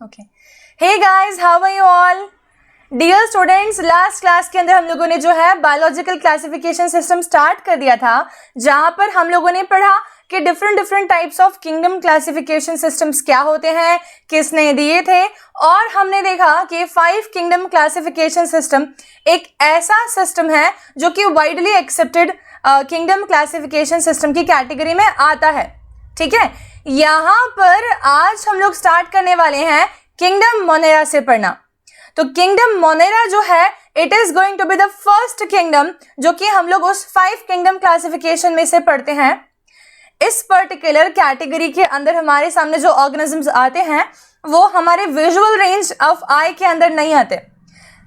Okay, hey guys, how are you all? Dear students, last class के अंदर हम लोगों ने जो है बायोलॉजिकल क्लासिफिकेशन सिस्टम स्टार्ट कर दिया था, जहां पर हम लोगों ने पढ़ा कि different types of kingdom classification systems क्या होते हैं, किसने दिए थे, और हमने देखा कि 5 किंगडम क्लासिफिकेशन सिस्टम एक ऐसा सिस्टम है जो कि widely accepted kingdom classification system की कैटेगरी में आता है। ठीक है, यहाँ पर आज हम लोग स्टार्ट करने वाले हैं किंगडम मोनेरा से पढ़ना। तो किंगडम मोनेरा जो है, it is going to be the first kingdom जो कि हम लोग उस 5 किंगडम क्लासिफिकेशन में से पढ़ते हैं। इस पर्टिकुलर कैटेगरी के अंदर हमारे सामने जो ऑर्गेनिजम्स आते हैं वो हमारे विजुअल रेंज ऑफ आई के अंदर नहीं आते।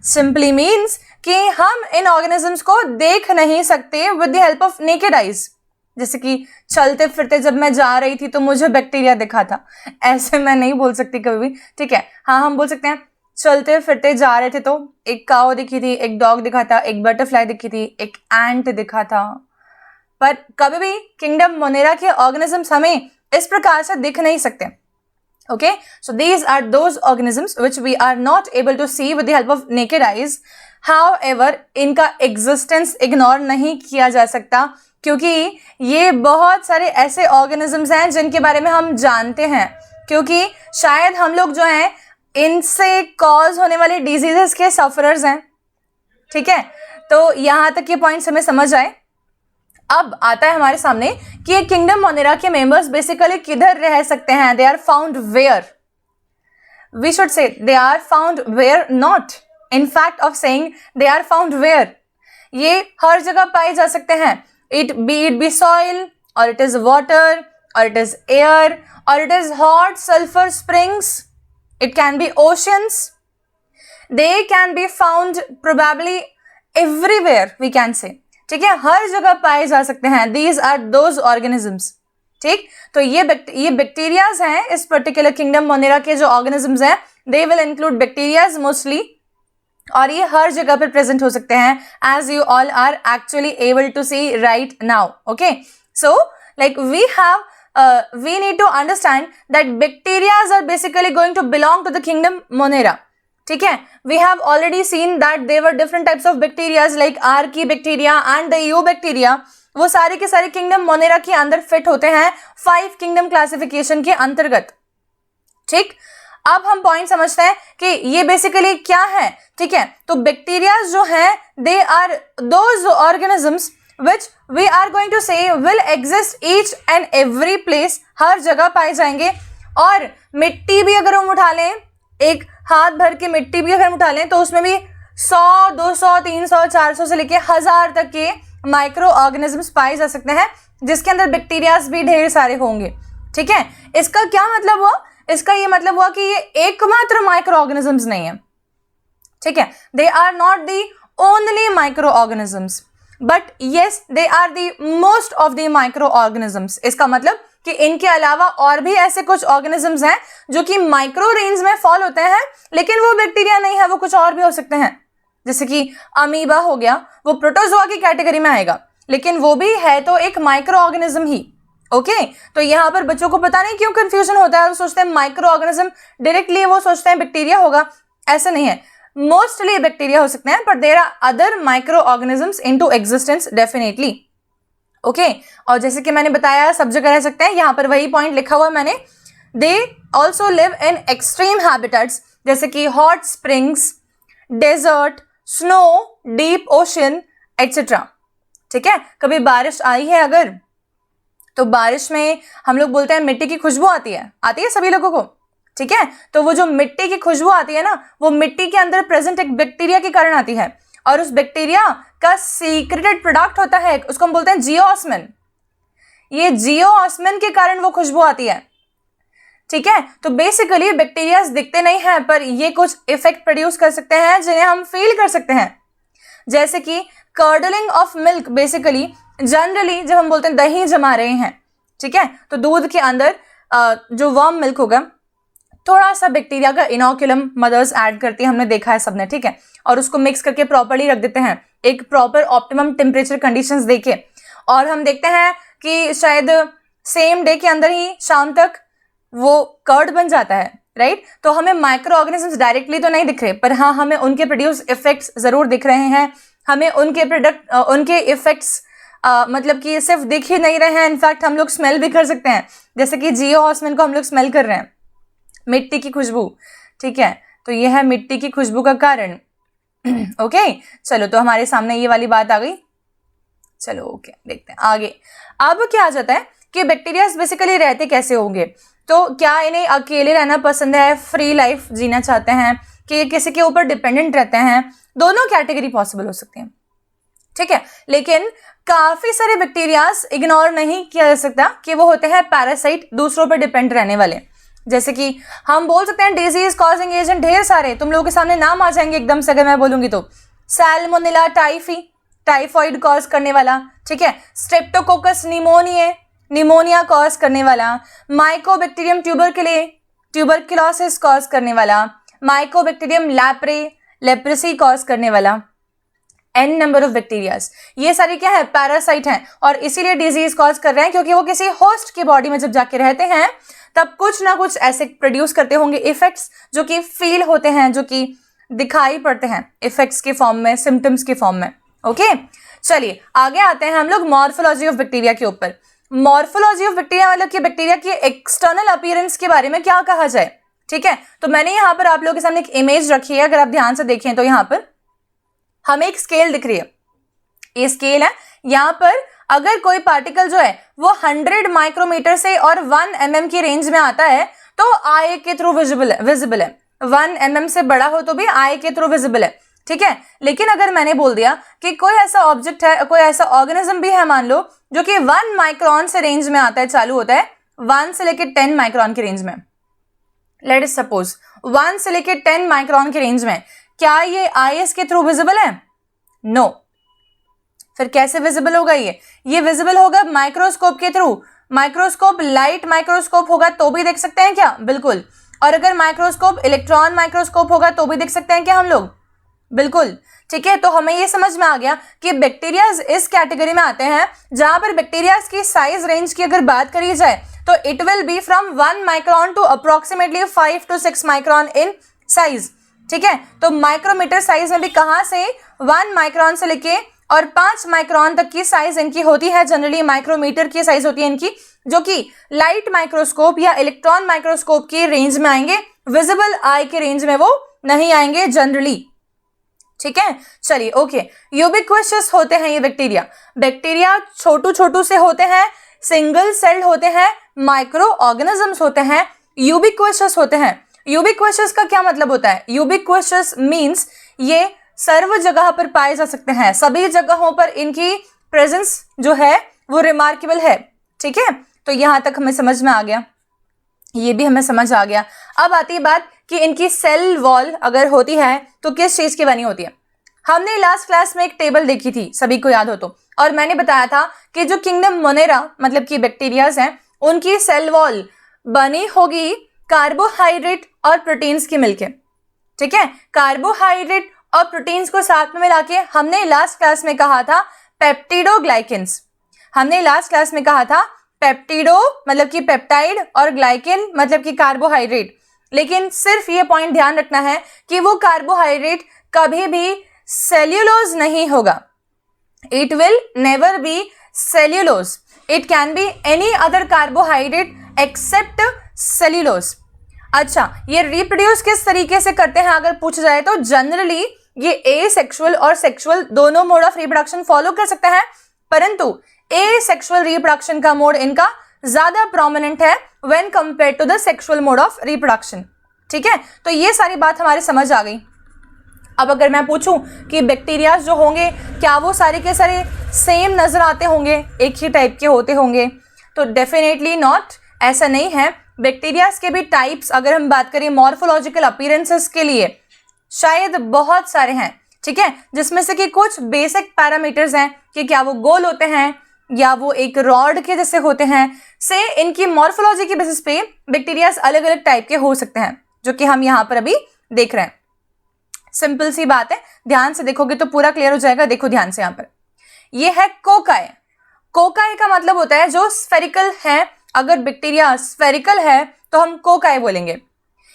सिंपली मीन्स कि हम इन ऑर्गेनिजम्स को देख नहीं सकते with the help of naked eyes. जैसे कि चलते फिरते जब मैं जा रही थी तो मुझे बैक्टीरिया दिखा था, ऐसे मैं नहीं बोल सकती कभी भी। ठीक है, हाँ, हम बोल सकते हैं चलते फिरते जा रहे थे तो एक काऊ दिखी थी, एक डॉग दिखा था, एक बटरफ्लाई दिखी थी, एक एंट दिखा था, पर कभी भी किंगडम मोनेरा के ऑर्गेनिजम्स हमें इस प्रकार से दिख नहीं सकते। Okay, so these are those organisms which we are not able to see with the help of naked eyes. However, इनका एग्जिस्टेंस इग्नोर नहीं किया जा सकता, क्योंकि ये बहुत सारे ऐसे ऑर्गेनिजम्स हैं जिनके बारे में हम जानते हैं, क्योंकि शायद हम लोग जो हैं इनसे कॉज होने वाले डिजीजेस के सफरर्स हैं। ठीक है, तो यहाँ तक ये पॉइंट्स हमें समझ आए। अब आता है हमारे सामने कि ये किंगडम मोनेरा के मेंबर्स बेसिकली किधर रह सकते हैं। They are found where, we should say they are found where, not in fact of saying they are found where. ये हर जगह पाए जा सकते हैं, इट बी सॉइल, और इट इज वाटर, और इट इज एयर, और it is hot sulphur springs, it can be oceans, they can be found probably everywhere we can say। ठीक है, हर जगह पाए जा सकते हैं। these are those organisms। ठीक, तो ये बैक्टीरियाज हैं इस पर्टिकुलर किंगडम मोनेरा के जो ऑर्गेनिजम्स हैं, they will include bacterias mostly, और ये हर जगह पर प्रेजेंट हो सकते हैं as you all are actually able to see right now। okay, so like we need to understand that bacteria are basically going to belong to the kingdom monera। ठीक है, we have already seen that there were different types of bacteria like archaebacteria and the eubacteria। वो सारे के सारे kingdom Monera के अंदर fit होते हैं 5 किंगडम क्लासिफिकेशन के अंतर्गत। ठीक, अब हम पॉइंट समझते हैं कि ये बेसिकली क्या है। ठीक है, तो बैक्टीरिया जो हैं they are those organisms which we are going to say will exist each and every place, हर जगह पाए जाएंगे। और मिट्टी भी अगर हम उठा लें, एक हाथ भर के मिट्टी भी अगर हम उठा लें तो उसमें भी 100, 200, 300, 400 से लेके 1000 तक के माइक्रो ऑर्गेनिजम्स पाए जा सकते हैं, जिसके अंदर बैक्टीरियाज भी ढेर सारे होंगे। ठीक है, इसका क्या मतलब हुआ? इसका ये मतलब हुआ कि ये एकमात्र माइक्रो ऑर्गेनिजम्स नहीं है। ठीक है, they are not the only micro organisms, but yes they are the most of the micro organisms. इसका मतलब कि इनके अलावा और भी ऐसे कुछ ऑर्गेनिजम्स हैं जो कि माइक्रो रेंज में फॉल होते हैं, लेकिन वो बैक्टीरिया नहीं है, वो कुछ और भी हो सकते हैं। जैसे कि अमीबा हो गया, वो प्रोटोजोआ की कैटेगरी में आएगा, लेकिन वो भी है तो एक माइक्रो ऑर्गेनिज्म ही। ओके, तो यहाँ पर बच्चों को पता नहीं क्यों कंफ्यूजन होता है, वो सोचते हैं माइक्रो ऑर्गेनिज्म, डायरेक्टली वो सोचते हैं बैक्टीरिया होगा। ऐसा नहीं है, मोस्टली बैक्टीरिया हो सकते हैं, पर there are other micro organisms into existence definitely. Okay, और जैसे कि मैंने बताया सब जगह रह सकते हैं, यहाँ पर वही पॉइंट लिखा हुआ मैंने। They also live in extreme habitats, जैसे कि hot springs, desert, snow, deep ocean etcetera. ठीक है, कभी बारिश आई है अगर, तो बारिश में हम लोग बोलते हैं मिट्टी की खुशबू आती है सभी लोगों को। ठीक है, तो वो जो मिट्टी की खुशबू आती है ना, वो मिट्टी के अंदर प्रेजेंट एक बैक्टीरिया के कारण आती है, और उस बैक्टीरिया का सीक्रेटेड प्रोडक्ट होता है, उसको हम बोलते हैं जियोस्मिन। ये जियोस्मिन के कारण वो खुशबू आती है। ठीक है, तो बेसिकली बैक्टीरिया दिखते नहीं हैं, पर ये कुछ इफेक्ट प्रोड्यूस कर सकते हैं जिन्हें हम फील कर सकते हैं। जैसे कि curdling of milk, basically generally जब हम बोलते हैं दही जमा रहे हैं, ठीक है, तो दूध के अंदर जो वार्म मिल्क होगा, थोड़ा सा बैक्टीरिया का इनोकुलम मदर्स ऐड करती है, हमने देखा है सबने। ठीक है, और उसको मिक्स करके प्रॉपर्ली रख देते हैं एक प्रॉपर ऑप्टिमम टेम्परेचर कंडीशंस देके, और हम देखते हैं कि शायद सेम डे के अंदर ही शाम तक वो कर्ड बन जाता है। राइट तो हमें माइक्रो ऑर्गेनिजम्स डायरेक्टली तो नहीं दिख रहे, पर हाँ हमें उनके प्रोड्यूस इफेक्ट्स जरूर दिख रहे हैं। हमें उनके इफेक्ट्स मतलब कि सिर्फ दिख ही नहीं रहे हैं, इनफैक्ट हम लोग स्मेल भी कर सकते हैं, जैसे कि जियो ऑस्मिन को हम लोग स्मेल कर रहे हैं, मिट्टी की खुशबू। ठीक है, तो ये है मिट्टी की खुशबू का कारण। ओके चलो, तो हमारे सामने ये वाली बात आ गई। चलो ओके देखते हैं आगे। अब क्या आ जाता है कि बैक्टीरिया बेसिकली रहते कैसे होंगे, तो क्या इन्हें अकेले रहना पसंद है, फ्री लाइफ जीना चाहते हैं, कि किसी के ऊपर डिपेंडेंट रहते हैं, दोनों कैटेगरी पॉसिबल हो सकती हैं। ठीक है, लेकिन काफी सारे बैक्टीरियाज इग्नोर नहीं किया जा सकता कि वो होते हैं पैरासाइट, दूसरों पर डिपेंड रहने वाले। जैसे कि हम बोल सकते हैं डिजीज कॉजिंग एजेंट ढेर सारे तुम लोगों के सामने नाम आ जाएंगे एकदम से अगर मैं बोलूंगी तो। सैल्मोनेला टाइफी, टाइफॉइड कॉज करने वाला। ठीक है, स्ट्रेप्टोकोकस निमोनिया कॉज करने वाला। माइकोबैक्टीरियम ट्यूबरक्लोसिस कॉज करने वाला। माइकोबैक्टीरियम लेप्रेसी कॉज करने वाला। एन नंबर ऑफ बैक्टीरियाज, ये सारे क्या है, पैरासाइट हैं, और इसीलिए डिजीज कॉज कर रहे हैं क्योंकि वो किसी होस्ट के बॉडी में जब जाके रहते हैं तब कुछ ना कुछ ऐसे प्रोड्यूस करते होंगे इफेक्ट्स जो कि फील होते हैं, जो कि दिखाई पड़ते हैं इफेक्ट्स के फॉर्म में, सिम्टम्स के फॉर्म में। ओके चलिए आगे आते हैं हम लोग मॉर्फोलॉजी ऑफ बैक्टीरिया के ऊपर। मॉर्फोलॉजी ऑफ बैक्टीरिया मतलब कि बैक्टीरिया की एक्सटर्नल अपीयरेंस के बारे में क्या कहा जाए। ठीक है, तो मैंने यहाँ पर आप लोगों के सामने एक इमेज रखी है, अगर आप ध्यान से देखें तो यहाँ पर हमें एक स्केल दिख रही है, ये स्केल है। यहाँ पर अगर कोई पार्टिकल जो है वो 100 माइक्रोमीटर से और 1 mm की रेंज में आता है तो आई के थ्रू विजिबल है। 1 mm से बड़ा हो तो भी आई के थ्रू विजिबल है। ठीक है, लेकिन अगर मैंने बोल दिया कि कोई ऐसा ऑब्जेक्ट है, कोई ऐसा ऑर्गेनिज्म भी है मान लो जो कि 1 माइक्रोन से रेंज में आता है, चालू होता है 1 से लेकर 10 माइक्रोन की रेंज में, लेट अस सपोज 1 से लेकर 10 माइक्रोन की रेंज में, क्या ये आईएस के थ्रू विजिबल है? नो। फिर कैसे विजिबल होगा ये विजिबल होगा माइक्रोस्कोप के थ्रू। माइक्रोस्कोप लाइट माइक्रोस्कोप होगा तो भी देख सकते हैं क्या? बिल्कुल। और अगर माइक्रोस्कोप इलेक्ट्रॉन माइक्रोस्कोप होगा तो भी देख सकते हैं क्या हम लोग? बिल्कुल। ठीक है, तो हमें ये समझ में आ गया कि बैक्टीरिया इस कैटेगरी में आते हैं जहां पर बैक्टीरिया की साइज रेंज की अगर बात करी जाए तो it will be from 1 micron to approximately 5 to 6 micron in size. ठीक है, तो माइक्रोमीटर साइज में भी कहां से 1 माइक्रोन से लेके और 5 माइक्रोन तक की साइज इनकी होती है। जनरली माइक्रोमीटर की साइज होती है इनकी, जो कि लाइट माइक्रोस्कोप या इलेक्ट्रॉन माइक्रोस्कोप की रेंज में आएंगे, विजिबल आई के रेंज में वो नहीं आएंगे जनरली। ठीक है, चलिए ओके। यूबिक्विशियस होते हैं ये बैक्टीरिया छोटू से होते हैं, सिंगल सेल्ड होते हैं, माइक्रो ऑर्गेनिजम्स होते हैं, यूबिक्विशियस होते हैं। यूबिक्विशियस का क्या मतलब होता है? यूबिक्विशियस मीन्स ये सर्व जगह पर पाए जा सकते हैं, सभी जगहों पर इनकी प्रेजेंस जो है वो रिमार्केबल है। ठीक है, तो यहां तक हमें समझ में आ गया, ये भी हमें समझ आ गया। अब आती है बात कि इनकी सेल वॉल अगर होती है तो किस चीज की बनी होती है। हमने लास्ट क्लास में एक टेबल देखी थी, सभी को याद हो तो, और मैंने बताया था कि जो किंगडम मोनेरा मतलब कि बैक्टीरियाज हैं उनकी सेल वॉल बनी होगी कार्बोहाइड्रेट और प्रोटीन्स की मिलके। ठीक है, कार्बोहाइड्रेट और प्रोटीन्स को साथ में मिला के हमने लास्ट क्लास में कहा था पेप्टिडोग्लाइकेंस। हमने लास्ट क्लास में कहा था पेप्टिडो मतलब कि पेप्टाइड और ग्लाइकेन मतलब कि कार्बोहाइड्रेट। लेकिन सिर्फ ये पॉइंट ध्यान रखना है कि वो कार्बोहाइड्रेट कभी भी सेल्यूलोज नहीं होगा। It will never be cellulose, it can be any other carbohydrate except cellulose. अच्छा, ये रिप्रोड्यूस किस तरीके से करते हैं अगर पूछा जाए तो जनरली ये एसेक्सुअल और सेक्सुअल दोनों मोड ऑफ रिप्रोडक्शन फॉलो कर सकते हैं, परंतु एसेक्सुअल रिप्रोडक्शन का मोड इनका ज्यादा प्रोमिनेंट है when compare to the sexual mode of reproduction. ठीक है, तो ये सारी बात हमारे समझ आ गई। अब अगर मैं पूछूं कि बैक्टीरिया जो होंगे क्या वो सारे के सारे सेम नजर आते होंगे, एक ही टाइप के होते होंगे, तो डेफिनेटली नॉट, ऐसा नहीं है। बैक्टीरियाज के भी टाइप्स अगर हम बात करें मॉर्फोलॉजिकल अपीयरेंसेस के लिए शायद बहुत सारे हैं। ठीक है, जिसमें से कि कुछ बेसिक पैरामीटर्स हैं कि क्या वो गोल होते हैं या वो एक रॉड के जैसे होते हैं, से इनकी मॉर्फोलॉजी की बेसिस पे बैक्टीरियाज अलग अलग टाइप के हो सकते हैं, जो कि हम यहाँ पर अभी देख रहे हैं। सिंपल सी बात है, ध्यान से देखोगे तो पूरा क्लियर हो जाएगा। देखो ध्यान से, यहाँ पर ये है कोकाए। कोकाए का मतलब होता है जो स्फेरिकल है। अगर बैक्टीरिया स्फेरिकल है तो हम कोकाए बोलेंगे।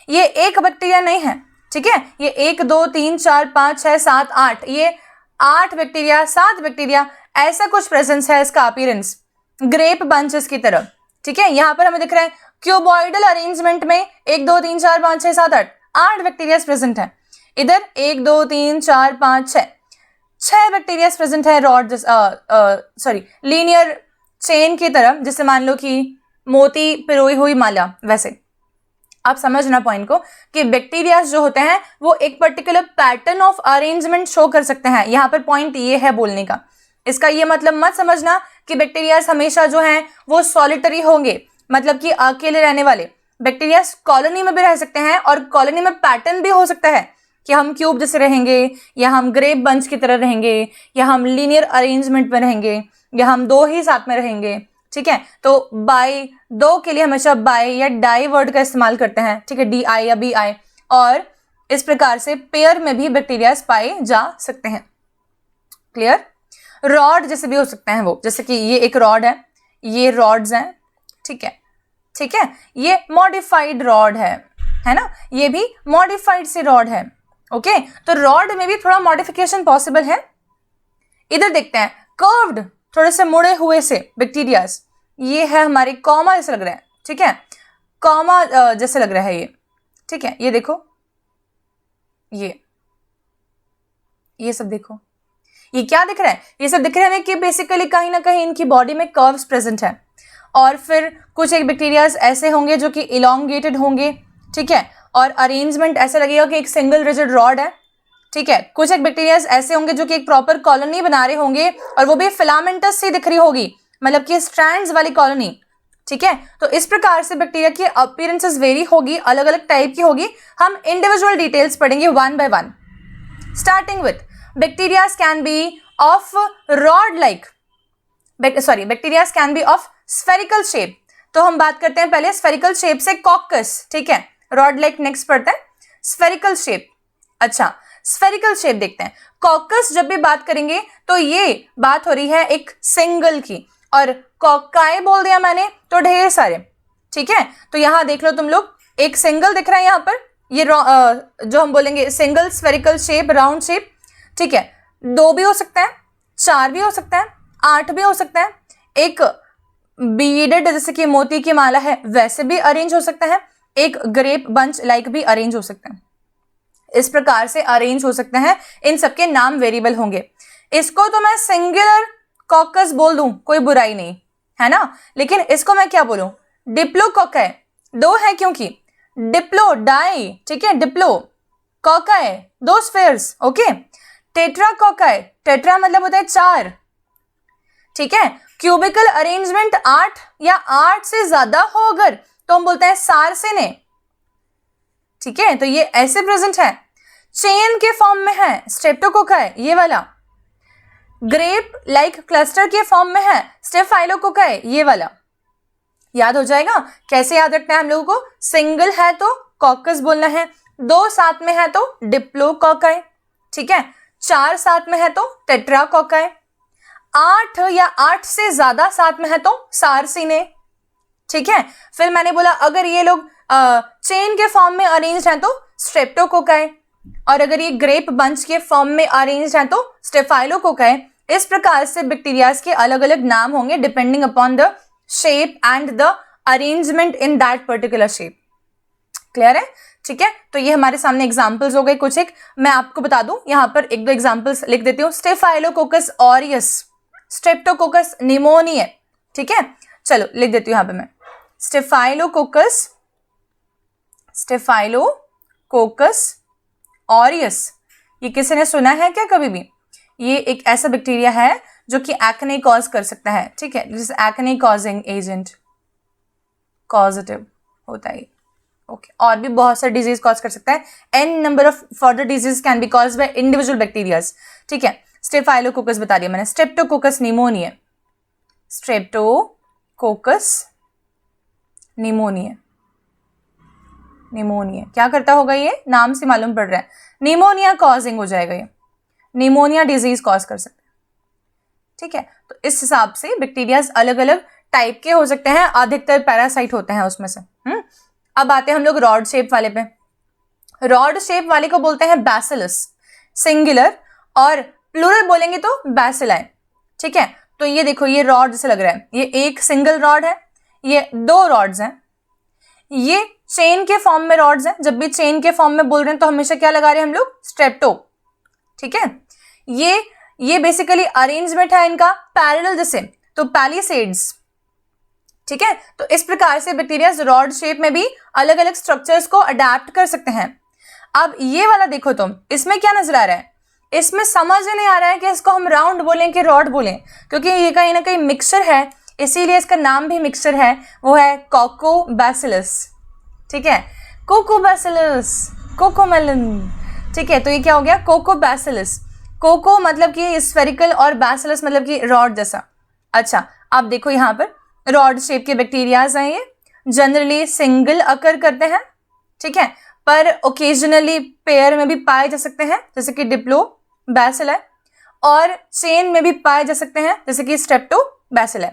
ये एक बैक्टीरिया नहीं है, ठीक है, ये 1 2 3 4 5 6 7 8, ये 8 बैक्टीरिया 7 बैक्टीरिया ऐसा कुछ प्रेजेंस है इसका अपीयरेंस ग्रेप बंचेस की तरह, ठीक है। यहाँ पर हमें दिख रहा है क्यूबॉइडल अरेंजमेंट में 1 2 3 4 5 6 7 8 बैक्टीरिया प्रेजेंट है। इधर 1 2 3 4 5 6 बैक्टीरिया प्रेजेंट है रॉड लीनियर चेन की तरह, जैसे मान लो कि मोती पिरोई हुई माला, वैसे आप समझना पॉइंट को कि बैक्टीरिया जो होते हैं वो एक particular pattern of arrangement show कर सकते हैं। यहाँ पर पॉइंट ये है बोलने का, इसका ये मतलब मत समझना कि बैक्टीरिया हमेशा जो हैं वो सॉलिटरी होंगे, मतलब कि अकेले रहने वाले। बैक्टीरिया कॉलोनी में भी रह सकते हैं और कॉलोनी में पैटर्न भी हो सकता है कि हम क्यूब जैसे रहेंगे, या हम ग्रेप बंच की तरह रहेंगे, या हम लीनियर अरेंजमेंट में रहेंगे, या हम 2 ही साथ में रहेंगे, ठीक है। तो बाई 2 के लिए हमेशा बाई या डाई वर्ड का इस्तेमाल करते हैं, ठीक है, DI या BI। और इस प्रकार से पेयर में भी बैक्टीरिया पाए जा सकते हैं। क्लियर? रॉड जैसे भी हो सकते हैं वो, जैसे कि ये एक रॉड है, ये रॉड्स हैं, ठीक है, ठीक है, ये मॉडिफाइड रॉड है ना, ये भी मॉडिफाइड सी रॉड है। ओके, तो रॉड में भी थोड़ा मॉडिफिकेशन पॉसिबल है। इधर देखते हैं कर्व्ड, थोड़े से मुड़े हुए से बैक्टीरियाज, ये है हमारे कॉमा जैसे लग रहे हैं, ठीक है, कॉमा जैसे लग रहा है ये, ठीक है। ये देखो, ये सब देखो, ये क्या दिख रहा है, ये सब दिख रहा है कि बेसिकली कहीं ना कहीं इनकी बॉडी में कर्व्स प्रेजेंट है। और फिर कुछ एक बैक्टीरियाज ऐसे होंगे जो कि इलोंगेटेड होंगे, ठीक है, और अरेंजमेंट ऐसा लगेगा कि एक सिंगल रिजिड रॉड है, ठीक है। कुछ एक बैक्टीरियाज ऐसे होंगे जो कि एक प्रॉपर कॉलोनी बना रहे होंगे और वो भी फिलामेंटस सी दिख रही होगी, मतलब कि स्ट्रैंड्स वाली कॉलोनी, ठीक है। तो इस प्रकार से बैक्टीरिया की अपीयरेंसेस वेरी होगी, अलग अलग टाइप की होगी। हम इंडिविजुअल डिटेल्स पढ़ेंगे 1 by 1, starting with bacteria can be of rod like, bacteria can be of spherical shape. तो हम बात करते हैं पहले स्फेरिकल शेप से कॉकस, ठीक है, रॉड लाइक नेक्स्ट पढ़ते हैं, स्फेरिकल शेप। अच्छा, स्फेरिकल शेप देखते हैं। कॉकस जब भी बात करेंगे तो ये बात हो रही है एक सिंगल की, और कॉकाई बोल दिया मैंने तो ढेर सारे, ठीक है। तो यहां देख लो तुम लोग, एक सिंगल दिख रहा है यहां पर, ये जो हम बोलेंगे single spherical shape, round shape, ठीक है। 2 भी हो सकता है, 4 भी हो सकता है, 8 भी हो सकता है, एक बीडेड जैसे कि मोती की माला है वैसे भी अरेंज हो सकता है, एक ग्रेप बंच लाइक भी अरेंज हो सकता है। इस प्रकार से अरेंज हो सकते हैं, इन सबके नाम वेरिएबल होंगे। इसको तो मैं सिंगुलर कॉकस बोल दूं, कोई बुराई नहीं है ना, लेकिन इसको मैं क्या बोलूं, डिप्लोकोकाई। 2 है क्योंकि डिप्लो डाई, ठीक है, diplococci 2 spheres, okay. Tetracocci, tetra मतलब होता है 4, ठीक है। क्यूबिकल अरेंजमेंट 8 या 8 से ज्यादा हो अगर तो हम बोलते हैं सार्सिने, ठीक है। तो ये ऐसे प्रेजेंट है, चेन के फॉर्म में है, स्ट्रेप्टोकोकाई ये वाला, ग्रेप लाइक क्लस्टर के फॉर्म में है, स्टेफाइलोकोकाई ये वाला। याद हो जाएगा, कैसे याद रखना है हम लोगों को, सिंगल है तो कॉकस बोलना है, 2 साथ में है तो डिप्लोकोकाई, ठीक है, 4 साथ में है तो टेट्राकोकाई, 8 या 8 से ज्यादा साथ में है तो सार्सिने, ठीक है। फिर मैंने बोला अगर ये लोग चेन के फॉर्म में अरेंज्ड हैं तो स्ट्रेप्टोकोकाई, और अगर ये ग्रेप बंच के फॉर्म में अरेंज्ड हैं तो स्टेफाइलोकोकाई। इस प्रकार से बैक्टीरियाज के अलग अलग नाम होंगे depending upon the shape and the arrangement in that particular shape. Clear है, ठीक है। तो ये हमारे सामने एग्जांपल्स हो गए कुछ एक, मैं आपको बता दूं यहां पर 1-2 एग्जांपल्स लिख देती हूँ। स्टेफाइलोकोकस ऑरियस, स्ट्रेप्टोकोकस निमोनिया, ठीक है, चलो लिख देती हूँ यहां पे मैं, स्टेफाइलोकोकस ऑरियस। ये किसी ने सुना है क्या कभी भी? ये एक ऐसा बैक्टीरिया है जो कि एक्ने कॉज कर सकता है, ठीक है, जिस एक्ने कॉजिंग एजेंट कॉजेटिव होता है, ओके। और भी बहुत सारे डिजीज कॉज कर सकता है, n number of further disease can be caused by individual bacterias, ठीक है। स्टेफाइलोकोकस बता दिया मैंने, Streptococcus pneumonia, Streptococcus pneumonia, pneumonia क्या करता होगा, ये नाम से मालूम पड़ रहा है, निमोनिया कॉजिंग हो जाएगा, ये निमोनिया डिजीज कॉज कर सकता है, ठीक है। तो इस हिसाब से बैक्टीरियाज अलग अलग टाइप के हो सकते हैं, अधिकतर पैरासाइट होते हैं उसमें से। अब आते हैं हम लोग रॉड शेप वाले पे। रॉड शेप वाले को बोलते हैं बैसिलस, सिंगुलर, और प्लूरल बोलेंगे तो बैसिलाई। ठीक है, तो ये देखो ये रॉड जैसे लग रहा है, ये एक सिंगल रॉड है, ये दो रॉड्स हैं, ये चेन के फॉर्म में रॉड्स हैं। जब भी चेन के फॉर्म में बोल रहे हैं तो हमेशा क्या लगा रहे हैं हम लोग, स्ट्रेप्टो। ठीक है, ये बेसिकली अरेंजमेंट है इनका पैरेलल जैसे, तो पैलिसेड्स। ठीक है, तो इस प्रकार से बैक्टीरिया रॉड शेप में भी अलग अलग स्ट्रक्चर्स को अडेप्ट कर सकते हैं। अब ये वाला देखो तुम, इसमें क्या नजर आ रहा है, इसमें समझ नहीं आ रहा है कि इसको हम राउंड बोलें कि रॉड बोलें, क्योंकि ये कहीं ना कहीं मिक्सचर है, इसीलिए इसका नाम भी मिक्सचर है, वो है कोकोबैसिलस। ठीक है, कोकोबैसिलस, कोकोमेलन। ठीक है, तो ये क्या हो गया, कोकोबैसिलस। कोको मतलब कि स्फेरिकल और बैसिलस मतलब कि रॉड जैसा। अच्छा, अब देखो यहाँ पर रॉड शेप के बैक्टीरियाज हैं, ये जनरली सिंगल अकर करते हैं। ठीक है, पर ओकेजनली पेयर में भी पाए जा सकते हैं, जैसे कि डिप्लोबैसिलाई, और चेन में भी पाए जा सकते हैं, जैसे कि streptobacilli.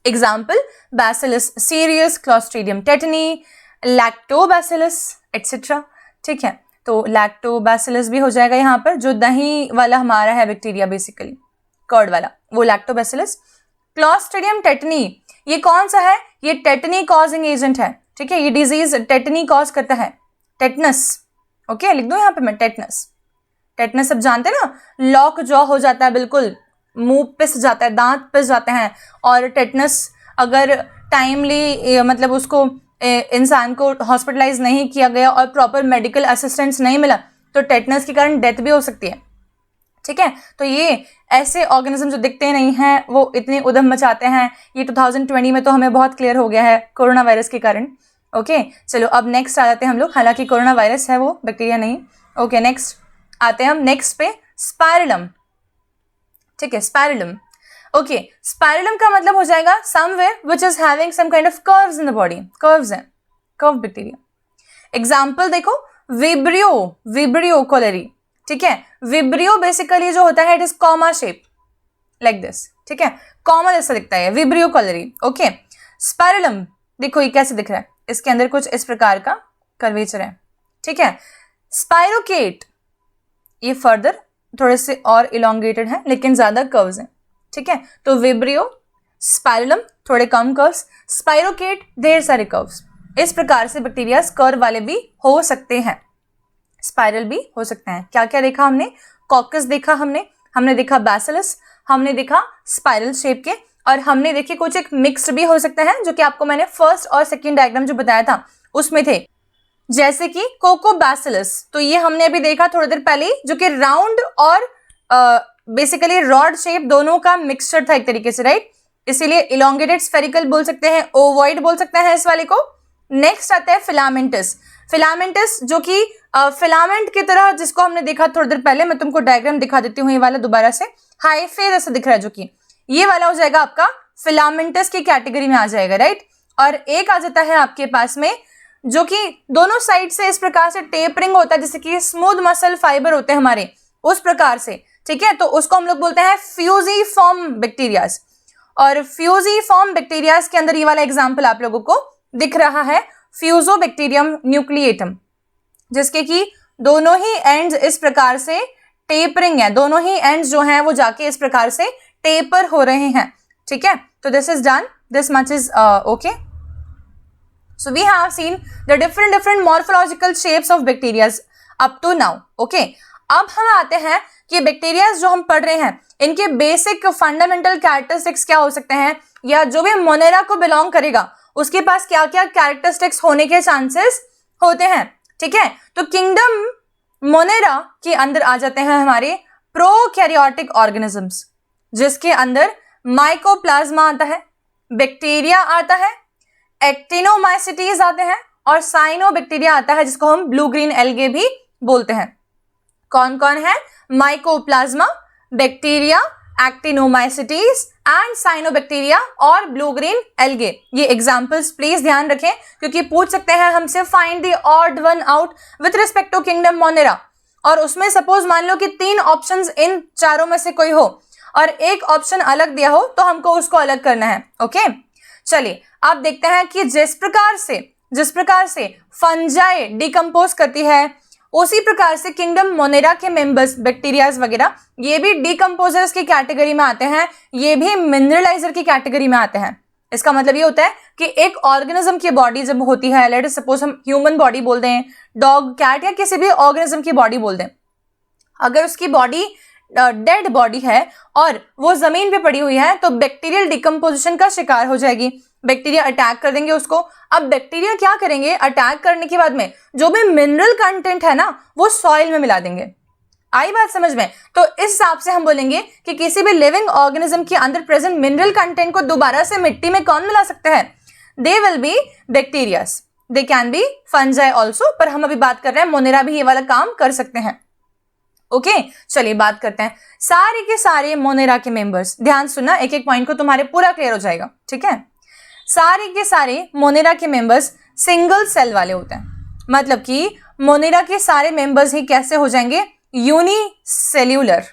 Example, bacillus cereus, clostridium tetani, lactobacillus etcetera. ठीक है, तो लैक्टोबैसिलस भी हो जाएगा यहाँ पर, जो दही वाला हमारा है बैक्टीरिया बेसिकली, कर्ड वाला, वो लैक्टोबैसिलस। क्लोस्ट्रीडियम टेटनी, ये कौन सा है, ये टेटनी कॉजिंग एजेंट है। ठीक है, ये डिजीज टेटनी कॉज करता है, टेटनस। ओके, लिख दो यहाँ पे मैं, टेटनस। टेटनस सब जानते हैं ना, लॉक जॉ हो जाता है, बिल्कुल मुंह पिस जाता है, दांत पिस जाते हैं। और टेटनस अगर टाइमली मतलब उसको इंसान को हॉस्पिटलाइज नहीं किया गया और प्रॉपर मेडिकल असिस्टेंस नहीं मिला तो टेटनस के कारण डेथ भी हो सकती है। ठीक है, तो ये ऐसे ऑर्गेनिज्म जो दिखते नहीं हैं वो इतने उधम मचाते हैं, ये 2020 में तो हमें बहुत क्लियर हो गया है कोरोना वायरस के कारण। ओके, चलो अब नेक्स्ट आ जाते हैं हम लोग, हालांकि कोरोना वायरस है वो, बैक्टीरिया नहीं। ओके, नेक्स्ट आते हैं हम नेक्स्ट पे, स्पाइरलम। ठीक है, स्पाइरलम। ओके, स्पाइरलम का मतलब हो जाएगा somewhere which is having some kind of curves in the body, curves हैं, कर्व बैक्टीरिया। एग्जाम्पल देखो, विब्रियो, विब्रियो कोलेरी। ठीक है, विब्रियो बेसिकली जो होता है it is comma shape like this. ठीक है, कॉमा जैसा दिखता है विब्रियो कोलेरी। ओके, स्पाइरलम देखो ये कैसे दिख रहा है, इसके अंदर कुछ इस प्रकार का कर्वेचर है। ठीक है, स्पाइरोकेट, ये फर्दर थोड़े से और इलोंगेटेड है लेकिन ज्यादा कर्व्स हैं। ठीक है, तो विब्रियो, स्पाइरलम थोड़े कम कर्व्स, स्पाइरोकेट ढेर सारे कर्व्स। इस प्रकार से बैक्टीरिया कर्व वाले भी हो सकते हैं, स्पाइरल भी हो सकते हैं। क्या क्या देखा हमने, कॉकस देखा हमने देखा बैसिलस, हमने देखा स्पाइरल शेप के, और हमने देखे कुछ एक मिक्स्ड भी हो सकते हैं, जो कि आपको मैंने फर्स्ट और सेकंड डायग्राम जो बताया था उसमें थे, जैसे कि कोकोबैसिलस। तो ये हमने अभी देखा थोड़ी देर पहले, जो कि राउंड और बेसिकली रॉड शेप दोनों का मिक्सचर था एक तरीके से, राइट। इसीलिए इलोंगेटेड स्फेरिकल बोल सकते हैं, ओवॉइड बोल सकते हैं इस वाले को। नेक्स्ट आता है फिलामेंटस। फिलामेंटस जो कि फिलामेंट की तरह, जिसको हमने देखा थोड़ी देर पहले, मैं तुमको डायग्राम दिखा देती हूँ, ये वाला दोबारा से हाइफे जैसा दिख रहा है, जो कि ये वाला हो जाएगा आपका फिलामेंटस की कैटेगरी में आ जाएगा, राइट। और एक आ जाता है आपके पास में जो कि दोनों साइड से इस प्रकार से टेपरिंग होता है, जैसे कि स्मूथ मसल फाइबर होते हैं हमारे, उस प्रकार से। ठीक है, तो उसको हम लोग बोलते हैं फ्यूजिफॉर्म बैक्टीरियाज। और फ्यूजिफॉर्म बैक्टीरियाज के अंदर ये वाला एग्जाम्पल आप लोगों को दिख रहा है, फ्यूजोबैक्टीरियम न्यूक्लिएटम, जिसके कि दोनों ही एंड्स इस प्रकार से टेपरिंग है, दोनों ही एंड्स जो हैं वो जाके इस प्रकार से टेपर हो रहे हैं। ठीक है, तो this is done, this much is okay. So we have seen the different morphological shapes of bacteria up to now. Okay, अब हम आते हैं कि बैक्टीरिया जो हम पढ़ रहे हैं इनके बेसिक फंडामेंटल कैरेक्टरिस्टिक्स क्या हो सकते हैं, या जो भी मोनेरा को बिलोंग करेगा उसके पास क्या क्या कैरेक्टरिस्टिक्स होने के चांसेस होते हैं। ठीक है, तो किंगडम मोनेरा के अंदर आ जाते हैं हमारे प्रोकैरियोटिक ऑर्गेनिजम्स, जिसके अंदर माइकोप्लाज्मा आता है, बैक्टीरिया आता है, एक्टिनोमाइसिटीज आते हैं, और साइनोबैक्टीरिया आता है, जिसको हम ब्लू ग्रीन एल्गे भी बोलते हैं। कौन कौन है, Mycoplasma, bacteria, Actinomycetes and Cyanobacteria और ब्लू ग्रीन एल्गे। ये एग्जांपल्स प्लीज ध्यान रखें, क्योंकि पूछ सकते हैं हमसे find the odd one out with respect to kingdom Monera, और उसमें सपोज मान लो कि 3 ऑप्शंस इन चारों में से कोई हो और एक ऑप्शन अलग दिया हो, तो हमको उसको अलग करना है। ओके, चलिए आप देखते हैं कि जिस प्रकार से जिस प्रकार से फंजाई डिकम्पोज करती है, उसी प्रकार से किंगडम मोनेरा के मेंबर्स बैक्टीरियाज वगैरह ये भी डिकम्पोजर्स की कैटेगरी में आते हैं, ये भी मिनरलाइजर की कैटेगरी में आते हैं। इसका मतलब ये होता है कि एक ऑर्गेनिज्म की बॉडी जब होती है, लेट अस सपोज हम ह्यूमन बॉडी बोल दें, डॉग, कैट या किसी भी ऑर्गेनिज्म की बॉडी बोल दें, अगर उसकी बॉडी डेड बॉडी है और वो जमीन पे पड़ी हुई है तो बैक्टीरियल डिकम्पोजिशन का शिकार हो जाएगी, बैक्टीरिया अटैक कर देंगे उसको। अब बैक्टीरिया क्या करेंगे, अटैक करने के बाद में जो भी मिनरल कंटेंट है ना वो सॉइल में मिला देंगे। आई बात समझ में? तो इस हिसाब से हम बोलेंगे कि किसी भी लिविंग ऑर्गेनिज्म के अंदर प्रेजेंट मिनरल कंटेंट को दोबारा से मिट्टी में कौन मिला सकता है? They will be bacterias, they can B fungi also, पर हम अभी बात कर रहे हैं मोनेरा भी ये वाला काम कर सकते हैं। ओके चलिए बात करते हैं सारे के सारे मोनेरा के मेंबर्स। ध्यान सुनना, एक एक पॉइंट को तुम्हारे पूरा क्लियर हो जाएगा, ठीक है। सारे के सारे मोनेरा के मेंबर्स सिंगल सेल वाले होते हैं, मतलब कि मोनेरा के सारे मेंबर्स ही कैसे हो जाएंगे, यूनिसेल्यूलर,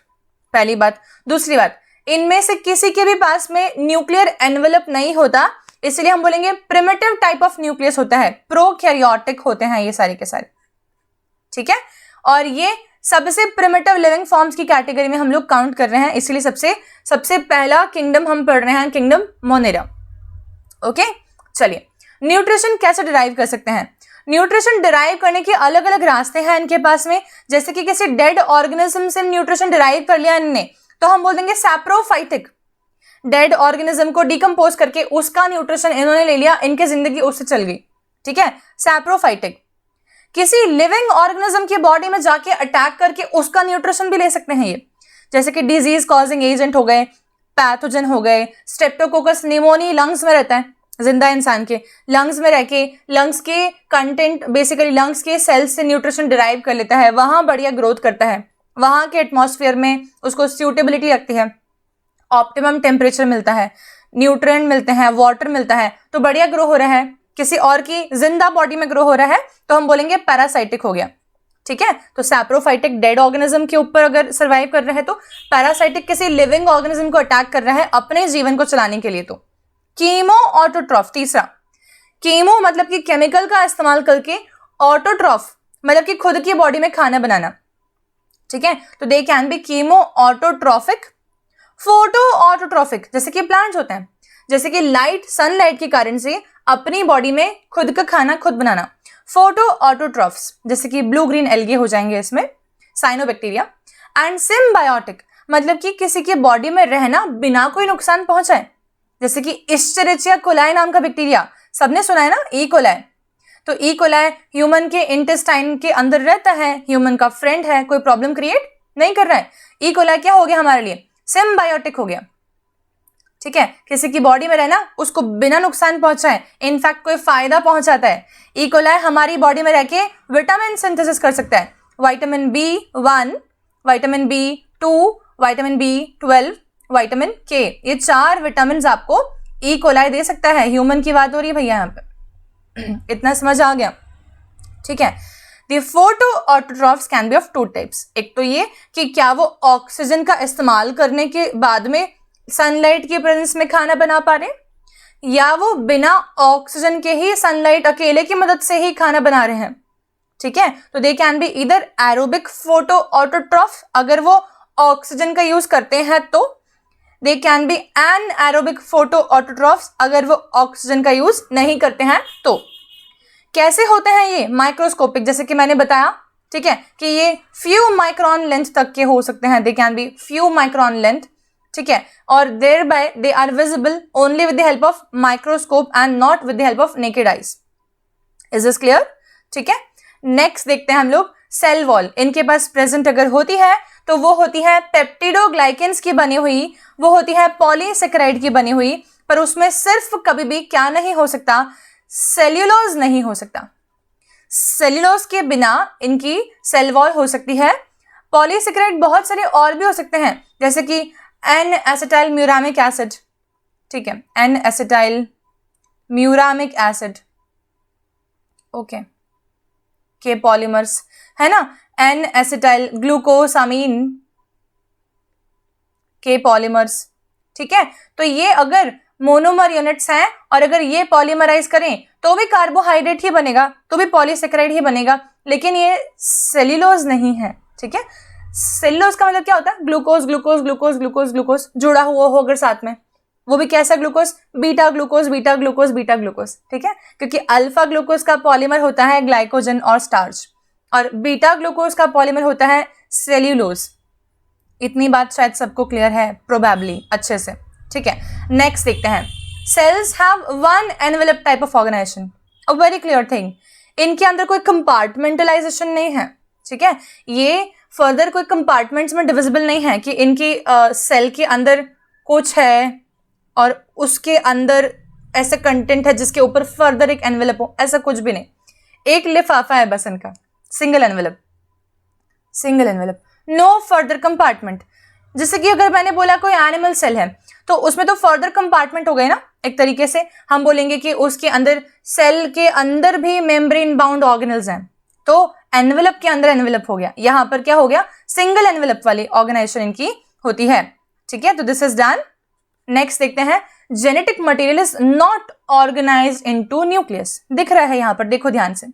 पहली बात। दूसरी बात, इनमें से किसी के भी पास में न्यूक्लियर एनवेलप नहीं होता, इसलिए हम बोलेंगे प्रिमिटिव टाइप ऑफ न्यूक्लियस होता है, प्रोकैरियोटिक होते हैं ये सारे के सारे, ठीक है। और ये सबसे प्रिमिटिव लिविंग फॉर्म्स की कैटेगरी में हम लोग काउंट कर रहे हैं, इसलिए सबसे पहला किंगडम हम पढ़ रहे हैं किंगडम मोनेरा। ओके चलिए, न्यूट्रिशन कैसे डिराइव कर सकते हैं? न्यूट्रिशन डिराइव करने के अलग अलग रास्ते हैं इनके पास में। जैसे कि किसी डेड ऑर्गेनिज्म से न्यूट्रिशन डिराइव कर लिया इनने, तो हम बोल देंगे सैप्रोफाइटिक। डेड ऑर्गेनिज्म को डिकम्पोज करके उसका न्यूट्रिशन इन्होंने ले लिया, इनकी जिंदगी उससे चल गई, ठीक है, सैप्रोफाइटिक। किसी लिविंग ऑर्गेनिज्म की बॉडी में जाके अटैक करके उसका न्यूट्रिशन भी ले सकते हैं ये, जैसे कि डिजीज कॉजिंग एजेंट हो गए, पैथोजन हो गए। स्ट्रेप्टोकोकस निमोनी लंग्स में रहता है, जिंदा इंसान के लंग्स में रह के लंग्स के कंटेंट, बेसिकली लंग्स के सेल्स से न्यूट्रिशन डिराइव कर लेता है, वहां बढ़िया ग्रोथ करता है, वहां के एटमॉस्फेयर में उसको सूटेबिलिटी लगती है, ऑप्टिमम टेम्परेचर मिलता है, न्यूट्रिएंट मिलते हैं, वाटर मिलता है, तो बढ़िया ग्रो हो रहा है। किसी और की जिंदा बॉडी में ग्रो हो रहा है तो हम बोलेंगे पैरासाइटिक हो गया, ठीक है। तो सैप्रोफाइटिक डेड ऑर्गेनिज्म के ऊपर अगर सर्वाइव कर रहे हैं, तो पैरासाइटिक किसी लिविंग ऑर्गेनिज्म को अटैक कर रहा है अपने जीवन को चलाने के लिए। तो कीमो ऑटोट्रॉफ, तीसरा, कीमो मतलब कि केमिकल का इस्तेमाल करके, ऑटोट्रॉफ मतलब कि खुद की बॉडी में खाना बनाना, ठीक है। तो they can B chemo autotrophic, photo autotrophic, जैसे कि प्लांट्स होते हैं, जैसे कि लाइट, सनलाइट के कारण से अपनी बॉडी में खुद का खाना खुद बनाना। फोटो ऑटोट्रॉफ्स जैसे कि ब्लू ग्रीन एल्गे हो जाएंगे इसमें, साइनोबैक्टीरिया। एंड सिम्बायोटिक मतलब कि किसी की बॉडी में रहना बिना कोई नुकसान पहुंचाए, जैसे कि इश्चरिचिया कोलाई नाम का बैक्टीरिया, सबने सुना है ना, ई कोलाई। तो ई कोलाई ह्यूमन के इंटेस्टाइन के अंदर रहता है, ह्यूमन का फ्रेंड है, कोई प्रॉब्लम क्रिएट नहीं कर रहा है। ई कोलाई क्या हो गया हमारे लिए, सिम्बायोटिक हो गया, ठीक है। किसी की बॉडी में रहना, उसको बिना नुकसान पहुंचाए, इनफैक्ट कोई फायदा पहुंचाता है। ई कोलाई हमारी बॉडी में रह के विटामिन सिंथेसिस कर सकता है, vitamin B1, vitamin B2, vitamin B12, vitamin K, ये 4 विटामिन आपको ई कोलाई दे सकता है। ह्यूमन की बात हो रही है भैया यहाँ पे, इतना समझ आ गया, ठीक है। The photo autotrophs can be of 2 types। एक तो ये कि क्या वो ऑक्सीजन का इस्तेमाल करने के बाद में सनलाइट की प्रेजेंस में खाना बना पा रहे, या वो बिना ऑक्सीजन के ही सनलाइट अकेले की मदद से ही खाना बना रहे हैं, ठीक है। तो they can be either aerobic photoautotroph, अगर वो ऑक्सीजन का यूज करते हैं तो, they can be anaerobic photoautotrophs अगर वो ऑक्सीजन का यूज नहीं करते हैं तो। कैसे होते हैं ये, माइक्रोस्कोपिक, जैसे कि मैंने बताया, ठीक है, कि ये फ्यू माइक्रोन लेंथ तक के हो सकते हैं, they can be few micron length, ठीक है। और thereby they are visible only with the help of microscope and not with the help of naked eyes. Is this clear? ठीक है। नेक्स्ट देखते हैं हम लोग सेल वॉल। इनके पास प्रेजेंट अगर होती है तो वो होती है पेप्टिडोग्लाइकेंस की बनी हुई, वो होती है पॉलीसेकेराइड की बनी हुई, पर उसमें सिर्फ कभी भी क्या नहीं हो सकता, सेल्यूलोज नहीं हो सकता। सेल्यूलोज के बिना इनकी सेल वॉल हो सकती है। पॉलीसेकेराइड बहुत सारे और भी हो सकते हैं, जैसे कि एन एसिटाइल म्यूरामिक एसिड, ठीक है, N acetyl muramic acid, okay, के पॉलीमर्स है ना, एन एसिटाइल ग्लूकोसामीन के पॉलीमर्स, ठीक है। तो ये अगर मोनोमर यूनिट्स हैं, और अगर ये पॉलीमराइज करें तो भी कार्बोहाइड्रेट ही बनेगा, तो भी पॉलीसेकेराइड ही बनेगा, लेकिन ये सेल्यूलोज नहीं है। ठीक है, सेल्यूलोज का मतलब क्या होता है? Glucose glucose glucose glucose glucose जुड़ा हुआ हो अगर साथ में, वो भी कैसा glucose? Beta glucose beta glucose beta glucose. ठीक है, क्योंकि अल्फा ग्लूकोज का पॉलीमर होता है ग्लाइकोजन और स्टार्च, और बीटा ग्लूकोज का पॉलीमर होता है सेल्यूलोज। इतनी बात शायद सबको क्लियर है प्रोबेबली अच्छे से। ठीक है, नेक्स्ट देखते हैं। Cells have one envelope type of organisation, a very clear thing. इनके अंदर कोई कंपार्टमेंटलाइजेशन नहीं है। ठीक है, ये फर्दर कोई कंपार्टमेंट्स में डिविजिबल नहीं है कि इनकी सेल के अंदर कुछ है और उसके अंदर ऐसा कंटेंट है जिसके ऊपर फर्दर एक एनवेलप हो, ऐसा कुछ भी नहीं। एक लिफाफा है बस इनका, single envelope, single envelope, no further compartment. जैसे कि अगर मैंने बोला कोई एनिमल सेल है तो उसमें तो फर्दर कंपार्टमेंट हो गए ना, एक तरीके से हम बोलेंगे कि उसके अंदर, सेल के अंदर भी मेम्ब्रेन बाउंड ऑर्गेनल्स हैं, तो एनवेलप के अंदर एनवेलप हो गया। यहां पर क्या हो गया? सिंगल एनवेलप वाली ऑर्गेनाइजेशन इनकी होती है। ठीक है, तो दिस इज डन। नेक्स्ट देखते हैं, genetic material is not organised into nucleus. दिख रहा है यहां पर, देखो ध्यान से,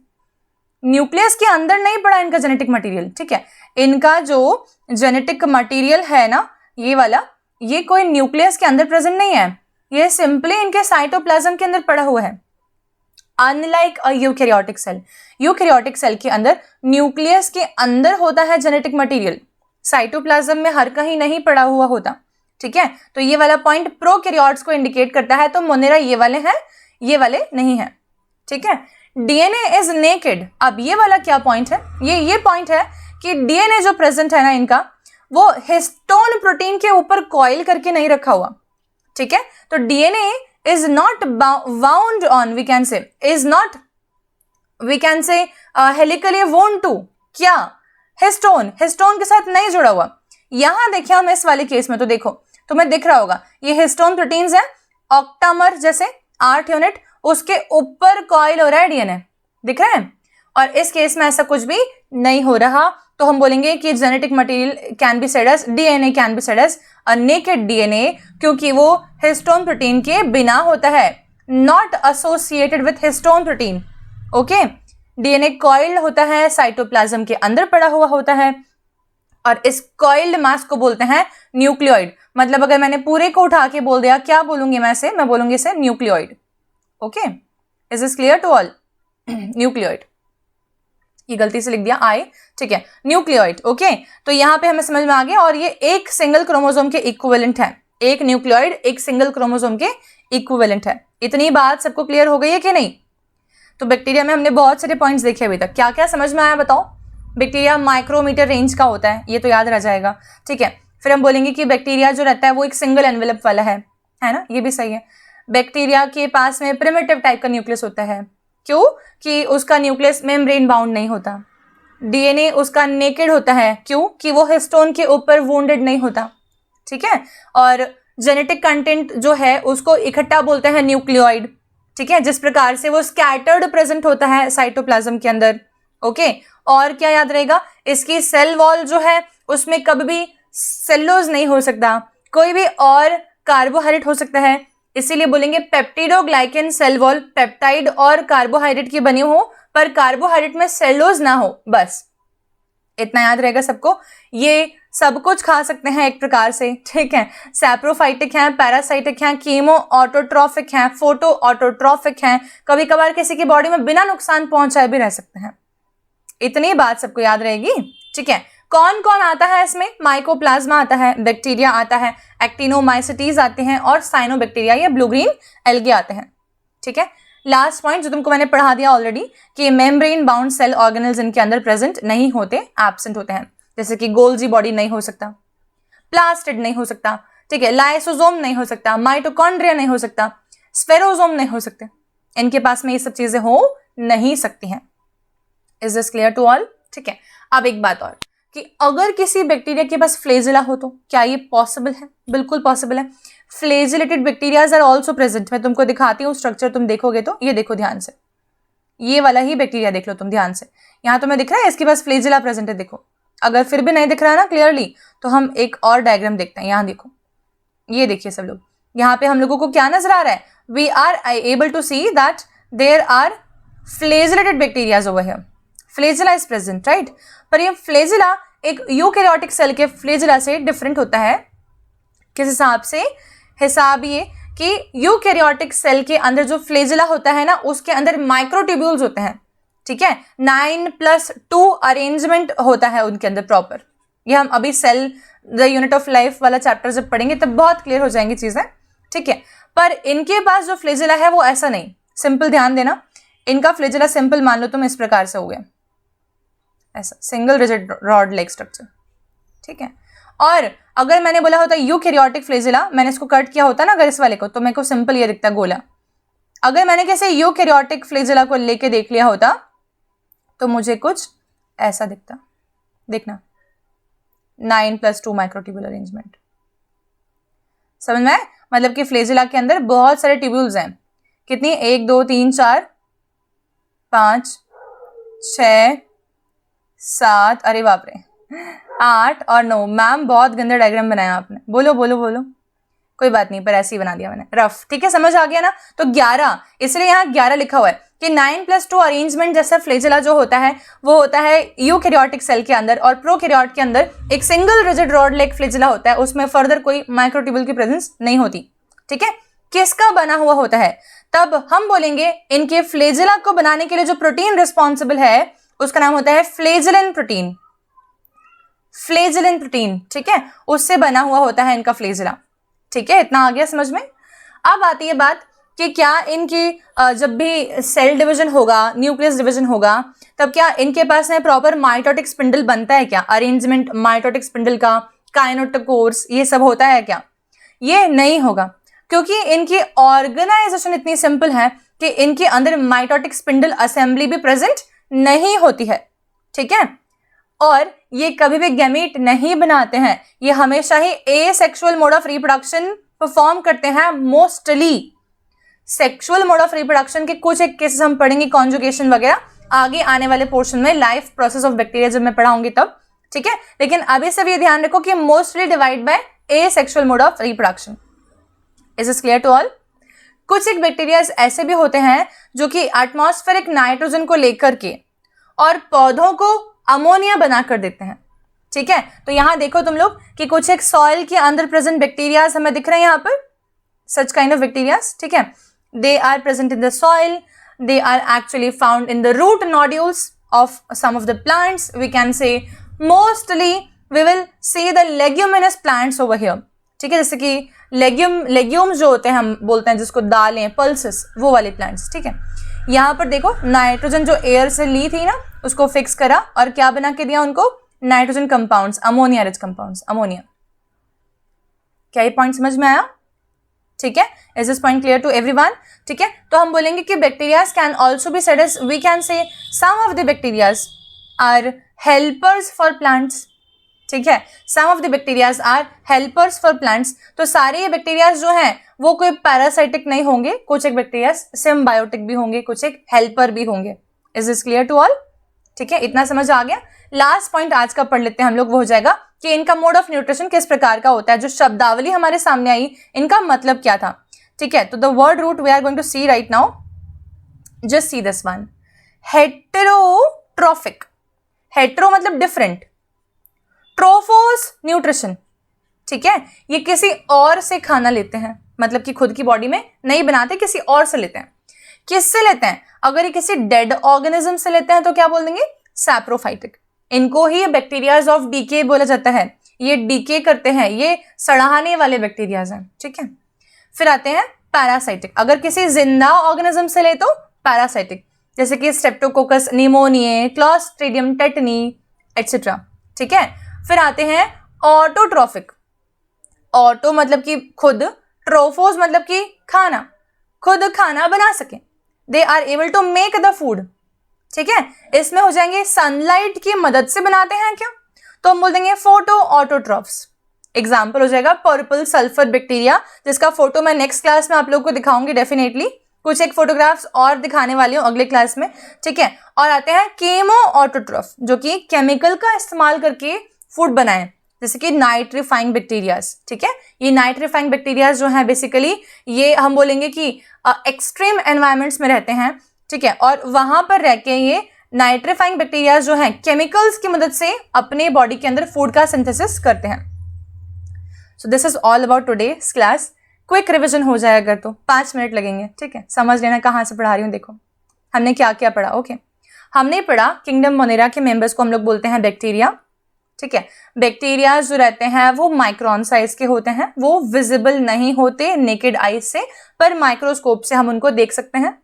न्यूक्लियस के अंदर नहीं पड़ा इनका जेनेटिक मटेरियल। ठीक है, इनका जो जेनेटिक मटेरियल है ना, ये वाला, ये कोई न्यूक्लियस के अंदर प्रेजेंट नहीं है, ये सिंपली इनके साइटोप्लाज्म के अंदर पड़ा हुआ है। Unlike a eukaryotic cell, eukaryotic cell के अंदर न्यूक्लियस के अंदर होता है जेनेटिक मटेरियल, साइटोप्लाज्म में हर कहीं नहीं पड़ा हुआ होता। ठीक है, तो ये वाला पॉइंट प्रोकैरियोट्स को इंडिकेट करता है, तो मोनेरा ये वाले हैं, ये वाले नहीं है। ठीक है, डीएनए इज नेकेड। अब ये वाला क्या पॉइंट है? ये पॉइंट है कि डीएनए जो प्रेजेंट है ना इनका, वो हिस्टोन प्रोटीन के ऊपर कॉइल करके नहीं रखा हुआ। ठीक है, तो DNA is not bound on, we can say is not, we can say helically wound to क्या? हिस्टोन, हिस्टोन के साथ नहीं जुड़ा हुआ। यहां देखिए हम इस वाले केस में, तो देखो तुम्हें दिख रहा होगा ये हिस्टोन प्रोटीन्स है, ऑक्टामर जैसे 8 यूनिट, उसके ऊपर कॉइल हो रहा है डीएनए, दिख रहा है। और इस केस में ऐसा कुछ भी नहीं हो रहा, तो हम बोलेंगे कि genetic material can be said as, DNA can be said as a naked DNA, क्योंकि वो हिस्टोन प्रोटीन के बिना होता है, not associated with histone protein. Okay, DNA coiled होता है, साइटोप्लाज्म के अंदर पड़ा हुआ होता है, और इस कॉइल्ड मास को बोलते हैं न्यूक्लियोइड। मतलब अगर मैंने पूरे को उठा के बोल दिया, क्या बोलूंगी मैं इसे? मैं बोलूंगी इसे nucleoid. Okay, is this clear to all? Nucleoid, ये गलती से लिख दिया आई। ठीक है, न्यूक्लियोइड। ओके, तो यहां पे हमें समझ में आ गया, और ये एक सिंगल क्रोमोसोम के इक्विवेलेंट है, एक न्यूक्लियोइड एक सिंगल क्रोमोसोम के इक्विवेलेंट है। इतनी बात सबको क्लियर हो गई है कि नहीं? तो बैक्टीरिया में हमने बहुत सारे पॉइंट्स देखे अभी तक, क्या क्या समझ में आया बताओ? बैक्टीरिया माइक्रोमीटर रेंज का होता है, ये तो याद रह जाएगा। ठीक है, फिर हम बोलेंगे कि बैक्टीरिया जो रहता है वो एक सिंगल एनवेलप वाला है ना, ये भी सही है। बैक्टीरिया के पास में प्रिमिटिव टाइप का न्यूक्लियस होता है, क्यों? कि उसका न्यूक्लियस मेम्ब्रेन बाउंड नहीं होता। डीएनए उसका नेकेड होता है, क्यों? कि वो हिस्टोन के ऊपर वुंडेड नहीं होता। ठीक है, और जेनेटिक कंटेंट जो है उसको इकट्ठा बोलते हैं न्यूक्लियोइड। ठीक है, जिस प्रकार से वो स्कैटर्ड प्रेजेंट होता है साइटोप्लाज्म के अंदर। ओके, और क्या याद रहेगा? इसकी सेल वॉल जो है उसमें कभी भी सेल्यूलोज नहीं हो सकता, कोई भी और कार्बोहाइड्रेट हो सकता है, इसीलिए बोलेंगे पेप्टिडोग्लाइकन सेल वॉल पेप्टाइड और कार्बोहाइड्रेट की बनी हो, पर कार्बोहाइड्रेट में सेल्यूलोज ना हो, बस इतना याद रहेगा सबको। ये सब कुछ खा सकते हैं एक प्रकार से। ठीक है, सैप्रोफाइटिक हैं, पैरासाइटिक हैं, कीमो ऑटोट्रॉफिक हैं, फोटो ऑटोट्रॉफिक हैं, कभी कभार किसी की बॉडी में बिना नुकसान पहुंचाए भी रह सकते हैं। इतनी बात सबको याद रहेगी। ठीक है, कौन कौन आता है इसमें? माइकोप्लाज्मा आता है, बैक्टीरिया आता है, एक्टिनोमाइसिटीज आते हैं, और साइनोबैक्टीरिया या ब्लू ग्रीन एल्गे आते हैं। ठीक है, लास्ट पॉइंट जो तुमको मैंने पढ़ा दिया ऑलरेडी कि मेम्ब्रेन बाउंड सेल ऑर्गेनल्स इनके अंदर प्रेजेंट नहीं होते, एब्सेंट होते हैं। जैसे कि गोल्जी बॉडी नहीं हो सकता, प्लास्टिड नहीं हो सकता, ठीक है, लाइसोसोम नहीं हो सकता, माइटोकॉन्ड्रिया नहीं हो सकता, स्फेरोसोम नहीं हो सकते, इनके पास में ये सब चीजें हो नहीं सकती हैं। Is this clear to all? ठीक है, अब एक बात और कि अगर किसी बैक्टीरिया के पास फ्लेजिला हो तो क्या ये पॉसिबल है? बिल्कुल पॉसिबल है। Flagellated bacterias are also present. मैं तुमको दिखाती हूँ स्ट्रक्चर, तुम देखोगे तो ये देखो ध्यान से, ये वाला ही बैक्टीरिया देख लो तुम ध्यान से। यहाँ तुम्हें दिख रहा है इसके पास फ्लेजिला प्रेजेंट है, देखो। अगर फिर भी नहीं दिख रहा है ना क्लियरली, तो हम एक और डायग्राम देखते हैं। यहाँ देखो, ये देखिए सब लोग, यहाँ पे हम लोगों को क्या नजर आ रहा है? We are able to see that there are flagellated bacterias over here. Flagella is present, right? पर ये फ्लेजिला एक यूकैरियोटिक सेल के फ्लेजिला से डिफरेंट होता है. किस हिसाब से? हिसाब ये कि यूकैरियोटिक सेल के अंदर जो फ्लेजिला होता है ना, उसके अंदर माइक्रोट्यूब्यूल्स होते हैं. ठीक है, 9+2 अरेंजमेंट होता है उनके अंदर प्रॉपर. ये हम अभी cell the unit of life वाला चैप्टर जब पढ़ेंगे तब बहुत क्लियर हो जाएंगी चीजें. ठीक है, पर इनके पास जो फ्लेजिला है वो ऐसा नहीं. सिंपल ध्यान देना, इनका फ्लेजिला सिंपल मान लो तुम इस प्रकार से हो गया, ऐसा single rigid rod like structure. ठीक है, और अगर मैंने बोला होता यूकैरियोटिक फ्लेजिला, मैंने इसको कट किया होता ना अगर इस वाले को, तो मेरे को सिंपल ये दिखता गोला. अगर मैंने कैसे यूकैरियोटिक फ्लेजिला को लेके देख लिया होता तो मुझे कुछ ऐसा दिखता. देखना, 9+2 माइक्रोट्यूब्यूल अरेंजमेंट. समझ में? मतलब कि फ्लेजिला के अंदर बहुत सारे ट्यूब्यूल्स हैं. कितनी? 1 2 3 4 5 6 7, अरे बाप रे, 8 और 9. मैम बहुत गंदा डायग्राम बनाया आपने. बोलो बोलो बोलो. कोई बात नहीं, पर ऐसे ही बना दिया मैंने, रफ. ठीक है, समझ आ गया ना? तो 11, इसलिए यहाँ 11 लिखा हुआ है कि 9+2 अरेंजमेंट जैसा फ्लेजिला जो होता है वो होता है यूकैरियोटिक सेल के अंदर, और प्रोकैरियोट के अंदर एक single rigid rod like flagella होता है. उसमें फर्दर कोई माइक्रोट्यूब्यूल की प्रेजेंस नहीं होती. ठीक है, किसका बना हुआ होता है? तब हम बोलेंगे इनके फ्लेजिला को बनाने के लिए जो प्रोटीन रिस्पॉन्सिबल है उसका नाम होता है फ्लेजिलिन प्रोटीन. फ्लेजिलिन प्रोटीन, ठीक है, उससे बना हुआ होता है इनका फ्लेजिला. ठीक है, इतना आ गया समझ में? अब आती है बात कि क्या इनकी जब भी सेल डिवीजन होगा, न्यूक्लियस डिवीजन होगा, तब क्या इनके पास में प्रॉपर माइटोटिक स्पिंडल बनता है क्या? अरेंजमेंट माइटोटिक स्पिंडल का, काइनेटोकोर्स, ये सब होता है क्या? ये नहीं होगा, क्योंकि इनकी ऑर्गेनाइजेशन इतनी सिंपल है कि इनके अंदर माइटोटिक स्पिंडल असेंबली भी प्रेजेंट नहीं होती है. ठीक है, और ये कभी भी गैमीट नहीं बनाते हैं. ये हमेशा ही asexual mode of reproduction perform करते हैं. Mostly sexual mode of reproduction के कुछ एक केसेस हम पढ़ेंगे, कॉन्जुगेशन वगैरह आगे आने वाले पोर्शन में, लाइफ प्रोसेस ऑफ बैक्टीरिया जब मैं पढ़ाऊंगी तब. ठीक है, लेकिन अभी से ये ध्यान रखो कि mostly divide by asexual mode of reproduction. Is this clear to all? कुछ एक बैक्टीरिया ऐसे भी होते हैं जो कि एटमॉस्फेरिक नाइट्रोजन को लेकर के और पौधों को अमोनिया बना कर देते हैं. ठीक है, तो यहां देखो तुम लोग कि कुछ एक सॉइल के अंदर प्रेजेंट बैक्टीरियाज हमें दिख रहे हैं यहाँ पर, सच काइंड ऑफ बैक्टीरियाज. ठीक है, they are present in the soil, they are actually found in the root nodules of some of the plants. We can say mostly we will see the leguminous plants over here. ठीक है, जैसे कि legumes जो होते हैं हम बोलते हैं जिसको दालें, पल्सेस, वो वाले प्लांट्स. ठीक है, यहाँ पर देखो नाइट्रोजन जो एयर से ली थी ना उसको फिक्स करा और क्या बना के दिया उनको? Nitrogen compounds, ammonia rich compounds, ammonia. क्या ये पॉइंट समझ में आया? ठीक है, is this point clear to everyone? ठीक है, तो हम बोलेंगे कि bacterias can also be said as, we can say some of the bacterias are helpers for plants. ठीक है, some of the bacterias are helpers for plants. तो सारे ये बैक्टीरियाज जो हैं वो कोई पैरासाइटिक नहीं होंगे, कुछ एक बैक्टीरियाज सिम्बायोटिक भी होंगे, कुछ एक हेल्पर भी होंगे. Is this clear to all? ठीक है, इतना समझ आ गया. लास्ट पॉइंट आज का पढ़ लेते हैं हम लोग, वो हो जाएगा कि इनका मोड ऑफ न्यूट्रिशन किस प्रकार का होता है. जो शब्दावली हमारे सामने आई, इनका मतलब क्या था? ठीक है, तो the word root we are going to see right now. Just see this one, heterotrophic. Hetero मतलब डिफरेंट, ट्रोफोस न्यूट्रिशन. ठीक है, ये किसी और से खाना लेते हैं, मतलब कि खुद की बॉडी में नहीं बनाते, किसी और से लेते हैं. किससे लेते हैं? अगर ये किसी डेड ऑर्गेनिज्म से लेते हैं तो क्या बोल देंगे? सैप्रोफाइटिक. इनको ही बैक्टीरियाज ऑफ डीके बोला जाता है. ये डीके करते हैं, ये सड़ाने वाले बैक्टीरियाज हैं. ठीक है, फिर आते हैं पैरासाइटिक. अगर किसी जिंदा ऑर्गेनिज्म से ले तो पैरासाइटिक, जैसे कि स्ट्रेप्टोकोकस निमोनिए, क्लॉस्ट्रिडियम टेटनी एटसेट्रा. ठीक है, फिर आते हैं ऑटोट्रॉफिक. ऑटो मतलब कि खुद, ट्रोफोस मतलब कि खाना, खुद खाना बना सके. They are able to make the food. ठीक है, इसमें हो जाएंगे सनलाइट की मदद से बनाते हैं क्या, तो हम बोल देंगे फोटो ऑटोट्रॉफ्स. एग्जाम्पल हो जाएगा पर्पल सल्फर बैक्टीरिया, जिसका फोटो मैं नेक्स्ट क्लास में आप लोग को दिखाऊंगी डेफिनेटली. कुछ एक फोटोग्राफ्स और दिखाने वाली हूँ अगले क्लास में. ठीक है, और आते हैं केमो ऑटोट्रॉफ, जो कि केमिकल का इस्तेमाल करके फूड बनाए, जैसे कि नाइट्रीफाइंग बैक्टीरियाज, ठीक है। ये नाइट्रीफाइंग बैक्टीरियाज जो है बेसिकली ये हम बोलेंगे कि एक्सट्रीम एनवायरमेंट्स में रहते हैं, ठीक है, और वहां पर रह के ये नाइट्रीफाइंग बैक्टीरियाज जो हैं केमिकल्स की मदद से अपने बॉडी के अंदर फूड का सिंथेसिस करते हैं। So this is all about today's class. Quick revision हो जाए अगर तो 5 मिनट लगेंगे, ठीक है। समझ लेना कहाँ से पढ़ा रही हूँ। देखो हमने क्या क्या पढ़ा। ओके हमने पढ़ा किंगडम मोनेरा के मेंबर्स को हम लोग बोलते हैं बैक्टीरिया, ठीक है। बैक्टीरिया जो रहते हैं वो माइक्रोन साइज के होते हैं, वो विजिबल नहीं होते नेकेड आई से, पर माइक्रोस्कोप से हम उनको देख सकते हैं।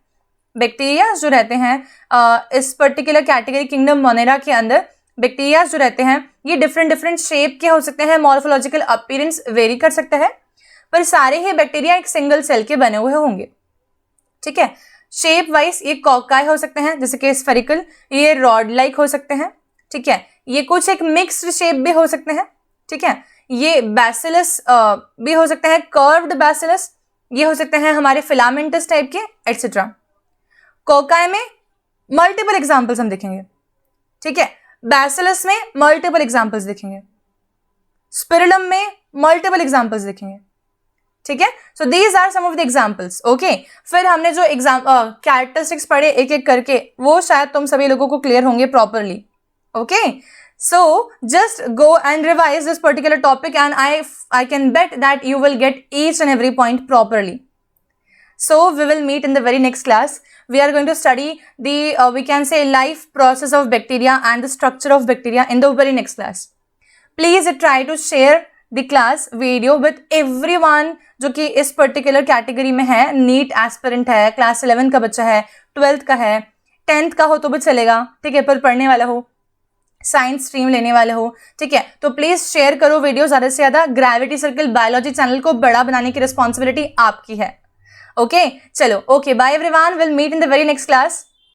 बैक्टीरिया जो रहते हैं इस पर्टिकुलर कैटेगरी किंगडम मोनेरा के अंदर बैक्टीरिया जो रहते हैं ये डिफरेंट शेप के हो सकते हैं, मॉर्फोलॉजिकल अपीयरेंस वेरी कर सकता है, पर सारे ही बैक्टीरिया एक सिंगल सेल के बने हुए होंगे, ठीक है। शेप वाइज ये कॉकाई हो सकते हैं जैसे कि स्फेरिकल, ये रॉड लाइक हो सकते हैं, ठीक है। ये कुछ एक मिक्स्ड शेप भी हो सकते हैं, ठीक है। ये बैसिलस भी हो सकते हैं, कर्व्ड बैसिलस, ये हो सकते हैं हमारे फिलामेंटस टाइप के, एटसेट्रा। कोकाई में मल्टीपल एग्जांपल्स हम देखेंगे, ठीक है। बैसिलस में मल्टीपल एग्जांपल्स देखेंगे, स्पिरिलम में मल्टीपल एग्जांपल्स देखेंगे, ठीक है। So these are some of the examples. Okay फिर हमने जो कैरेक्टरिस्टिक्स पढ़े एक एक करके वो शायद तुम सभी लोगों को क्लियर होंगे properly. Okay so just go and revise this particular topic and I can bet that you will get each and every point properly. So we will meet in the very next class. We are going to study the we can say life process of bacteria and the structure of bacteria in the very next class. Please try to share the class video with everyone जो कि इस particular category में है, NEET aspirant है, class 11 का बच्चा है, 12th का है, 10th का हो तो भी चलेगा, ठीक है, पर पढ़ने वाला हो, साइंस स्ट्रीम लेने वाले हो, ठीक है। तो प्लीज शेयर करो वीडियो ज्यादा से ज्यादा। ग्रेविटी सर्कल बायोलॉजी चैनल को बड़ा बनाने की रिस्पॉन्सिबिलिटी आपकी है। ओके चलो, okay bye everyone, will meet in the very next class.